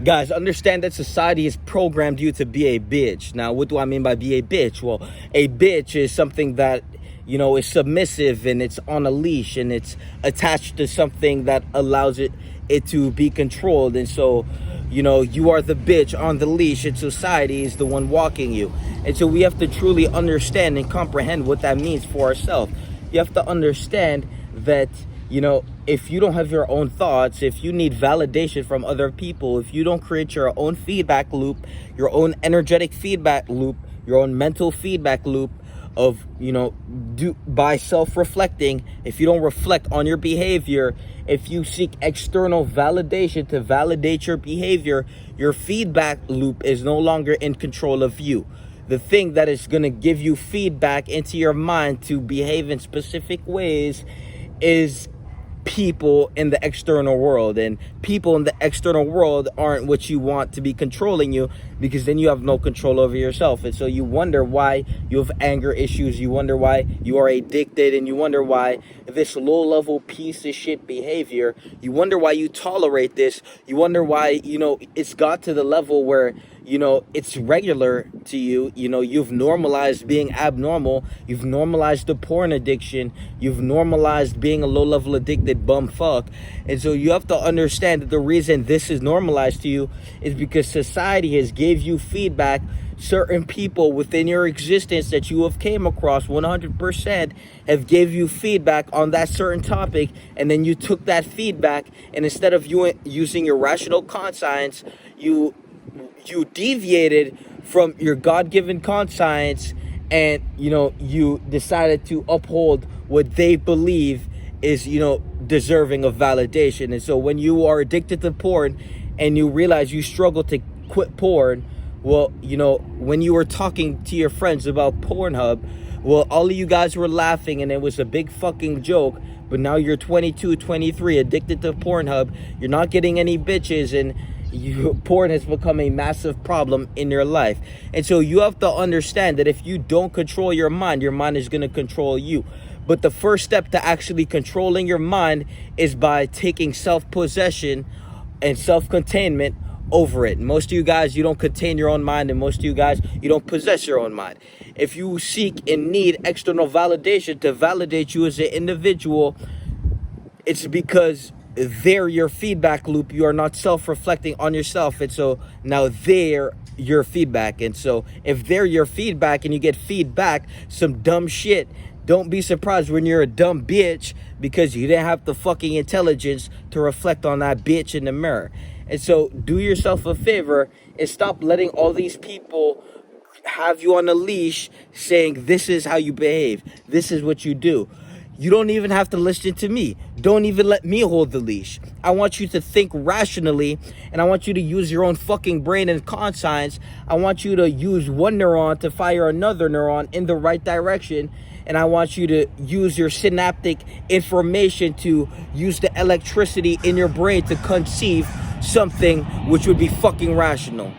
Guys, understand that society has programmed you to be a bitch. Now, what do I mean by be a bitch? Well, a bitch is something that, is submissive, and it's on a leash, and it's attached to something that allows it to be controlled. And so, you are the bitch on the leash, and society is the one walking you. And so we have to truly understand and comprehend what that means for ourselves. You have to understand that, if you don't have your own thoughts, if you need validation from other people, if you don't create your own feedback loop, your own energetic feedback loop, your own mental feedback loop of, by self-reflecting, if you don't reflect on your behavior, if you seek external validation to validate your behavior, your feedback loop is no longer in control of you. The thing that is going to give you feedback into your mind to behave in specific ways is people in the external world, and people in the external world aren't what you want to be controlling you, because then you have no control over yourself. And so you wonder why you have anger issues, you wonder why you are addicted, and you wonder why this low-level piece of shit behavior, you wonder why you tolerate this, you wonder why, it's got to the level where, it's regular to you. You've normalized being abnormal. You've normalized the porn addiction. You've normalized being a low-level addicted bum fuck. And so you have to understand that the reason this is normalized to you is because society has gave you feedback. Certain people within your existence that you have came across 100% have gave you feedback on that certain topic, and then you took that feedback, and instead of you using your rational conscience, you deviated from your God-given conscience, and you decided to uphold what they believe is deserving of validation. And so when you are addicted to porn and you realize you struggle to quit porn, well, when you were talking to your friends about Pornhub, well, all of you guys were laughing and it was a big fucking joke. But now you're 22, 23, addicted to Pornhub. You're not getting any bitches, and porn has become a massive problem in your life. And so you have to understand that if you don't control your mind is going to control you. But the first step to actually controlling your mind is by taking self-possession and self-containment over it. Most of you guys, you don't contain your own mind, and most of you guys, you don't possess your own mind. If you seek and need external validation to validate you as an individual, it's because they're your feedback loop. You are not self-reflecting on yourself, and so now they're your feedback. And so if they're your feedback and you get feedback some dumb shit, don't be surprised when you're a dumb bitch, because you didn't have the fucking intelligence to reflect on that bitch in the mirror. And so do yourself a favor and stop letting all these people have you on a leash saying this is how you behave, this is what you do. You don't even have to listen to me. Don't even let me hold the leash. I want you to think rationally, and I want you to use your own fucking brain and conscience. I want you to use one neuron to fire another neuron in the right direction, and I want you to use your synaptic information to use the electricity in your brain to conceive something which would be fucking rational.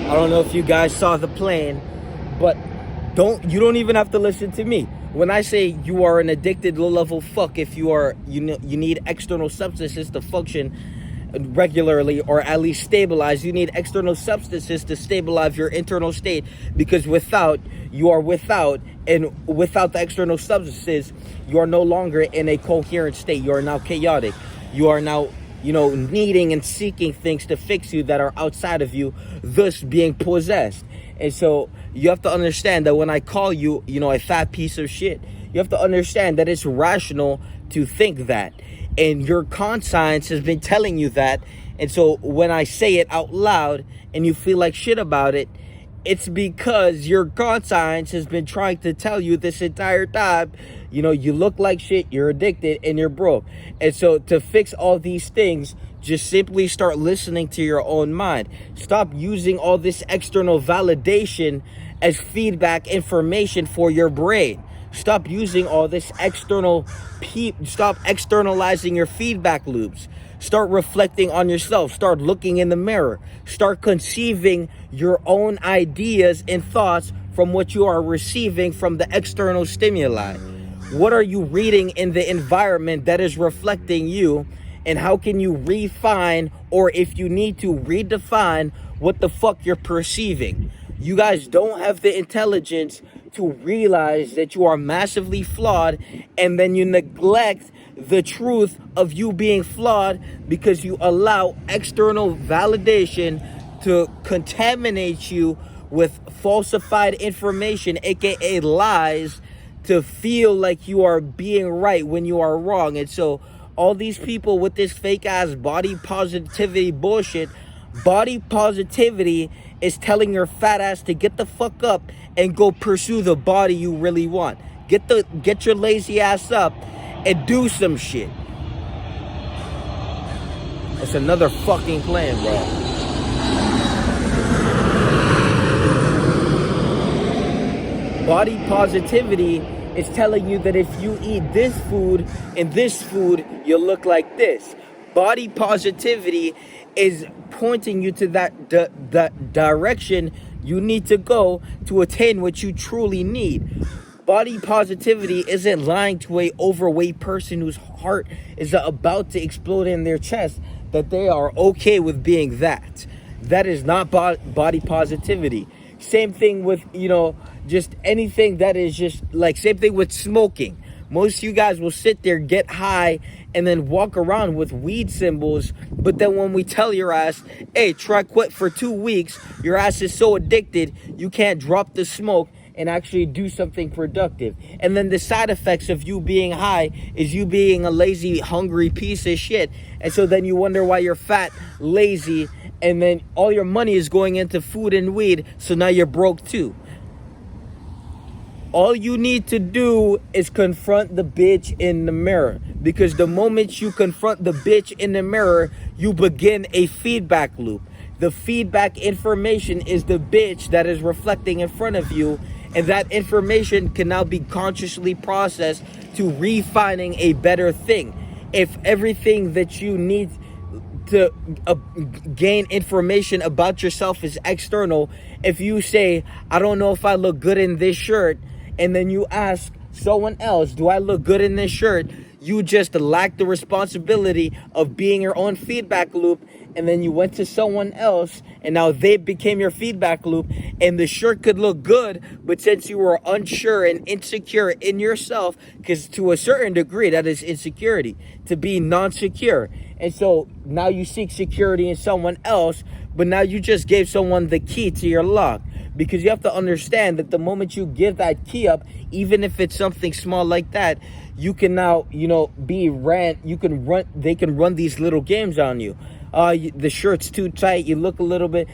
I don't know if you guys saw the plane, but you don't even have to listen to me. When I say you are an addicted low-level fuck, if you need external substances to function regularly, or at least stabilize, you need external substances to stabilize your internal state, because without the external substances, you are no longer in a coherent state. You are now chaotic. You are now needing and seeking things to fix you that are outside of you, thus being possessed. And so you have to understand that when I call you, a fat piece of shit, you have to understand that it's rational to think that. And your conscience has been telling you that. And so when I say it out loud and you feel like shit about it, it's because your conscience has been trying to tell you this entire time, you look like shit, you're addicted, and you're broke. And so to fix all these things, just simply start listening to your own mind. Stop using all this external validation as feedback information for your brain. Stop using all this stop externalizing your feedback loops. Start reflecting on yourself. Start looking in the mirror. Start conceiving your own ideas and thoughts from what you are receiving from the external stimuli. What are you reading in the environment that is reflecting you? And how can you refine, or if you need to, redefine what the fuck you're perceiving? You guys don't have the intelligence to realize that you are massively flawed, and then you neglect the truth of you being flawed because you allow external validation to contaminate you with falsified information, aka lies, to feel like you are being right when you are wrong. And so all these people with this fake ass body positivity bullshit, body positivity is telling your fat ass to get the fuck up and go pursue the body you really want. Get your lazy ass up and do some shit. It's another fucking plan, bro. Body positivity is telling you that if you eat this food and this food, you'll look like this. Body positivity is pointing you to that direction you need to go to attain what you truly need. Body positivity isn't lying to a overweight person whose heart is about to explode in their chest that they are okay with being that. That is not body positivity. Same thing with, just anything that is just like, same thing with smoking. Most of you guys will sit there, get high, and then walk around with weed symbols. But then when we tell your ass, hey, try quit for 2 weeks, your ass is so addicted, you can't drop the smoke and actually do something productive. And then the side effects of you being high is you being a lazy, hungry piece of shit. And so then you wonder why you're fat, lazy, and then all your money is going into food and weed. So now you're broke too. All you need to do is confront the bitch in the mirror. Because the moment you confront the bitch in the mirror, you begin a feedback loop. The feedback information is the bitch that is reflecting in front of you. And that information can now be consciously processed to refining a better thing. If everything that you need to gain information about yourself is external, if you say, I don't know if I look good in this shirt, and then you ask someone else, do I look good in this shirt? You just lack the responsibility of being your own feedback loop. And then you went to someone else and now they became your feedback loop, and the shirt could look good, but since you were unsure and insecure in yourself, because to a certain degree that is insecurity, to be non-secure. And so now you seek security in someone else, but now you just gave someone the key to your lock. Because you have to understand that the moment you give that key up, even if it's something small like that, you can now, they can run these little games on you. The shirt's too tight, you look a little bit,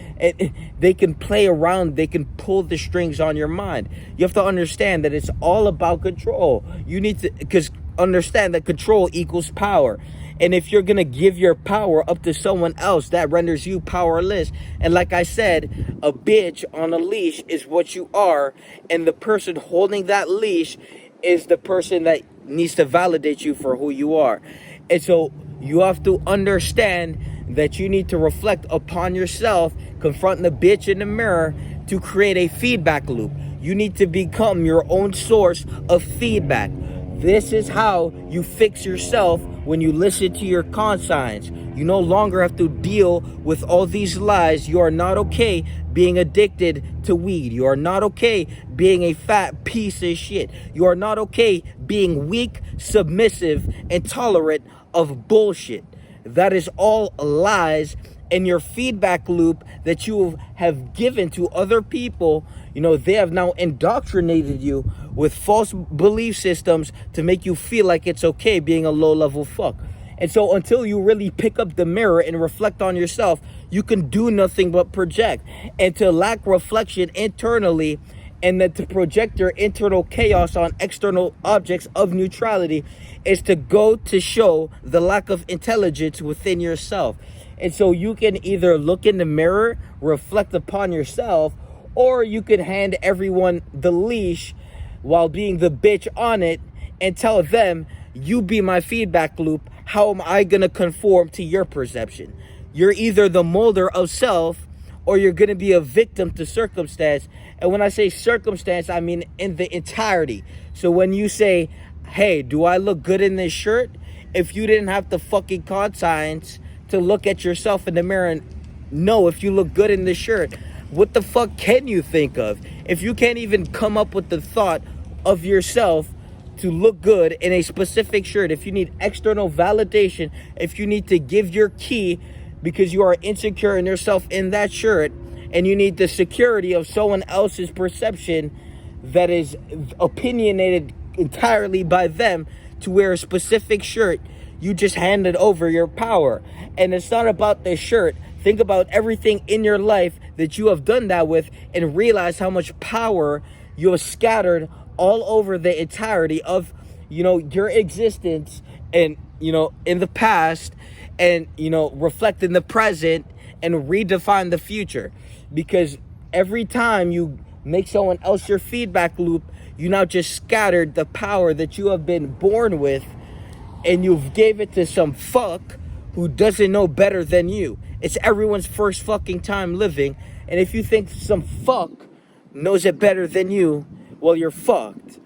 they can play around, they can pull the strings on your mind. You have to understand that it's all about control. You need to, because understand that control equals power. And if you're going to give your power up to someone else, that renders you powerless. And like I said, a bitch on a leash is what you are. And the person holding that leash is the person that needs to validate you for who you are. And so you have to understand that you need to reflect upon yourself, confront the bitch in the mirror to create a feedback loop. You need to become your own source of feedback. This is how you fix yourself when you listen to your conscience. You no longer have to deal with all these lies. You are not okay being addicted to weed. You are not okay being a fat piece of shit. You are not okay being weak, submissive, and tolerant of bullshit. That is all lies. And your feedback loop that you have given to other people, they have now indoctrinated you with false belief systems to make you feel like it's okay being a low-level fuck. And so until you really pick up the mirror and reflect on yourself, you can do nothing but project. And to lack reflection internally, and then to project your internal chaos on external objects of neutrality, is to go to show the lack of intelligence within yourself. And so you can either look in the mirror, reflect upon yourself, or you could hand everyone the leash while being the bitch on it and tell them you be my feedback loop, how am I going to conform to your perception? You're either the molder of self, or you're going to be a victim to circumstance. And when I say circumstance, I mean in the entirety. So when you say, hey, do I look good in this shirt? If you didn't have the fucking conscience to look at yourself in the mirror and know if you look good in this shirt, what the fuck can you think of? If you can't even come up with the thought of yourself to look good in a specific shirt, if you need external validation, if you need to give your key because you are insecure in yourself in that shirt, and you need the security of someone else's perception that is opinionated entirely by them to wear a specific shirt, you just handed over your power. And it's not about the shirt. Think about everything in your life that you have done that with, and realize how much power you have scattered all over the entirety of, your existence, and, in the past, and, reflect in the present and redefine the future. Because every time you make someone else your feedback loop, you now just scattered the power that you have been born with, and you've gave it to some fuck who doesn't know better than you. It's everyone's first fucking time living, and if you think some fuck knows it better than you, well, you're fucked.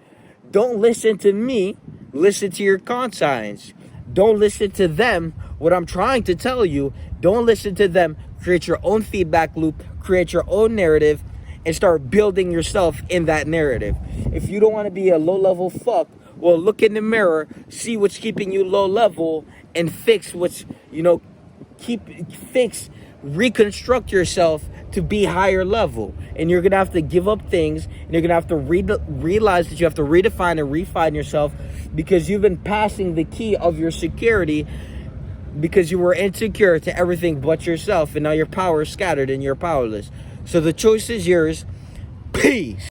Don't listen to me, listen to your conscience. Don't listen to them. What I'm trying to tell you, don't listen to them. Create your own feedback loop, create your own narrative, and start building yourself in that narrative. If you don't want to be a low-level fuck, well, look in the mirror, see what's keeping you low-level, and fix what's, reconstruct yourself to be higher level. And you're gonna have to give up things, and you're gonna have to realize that you have to redefine and refine yourself, because you've been passing the key of your security because you were insecure to everything but yourself, and now your power is scattered and you're powerless. So the choice is yours. Peace.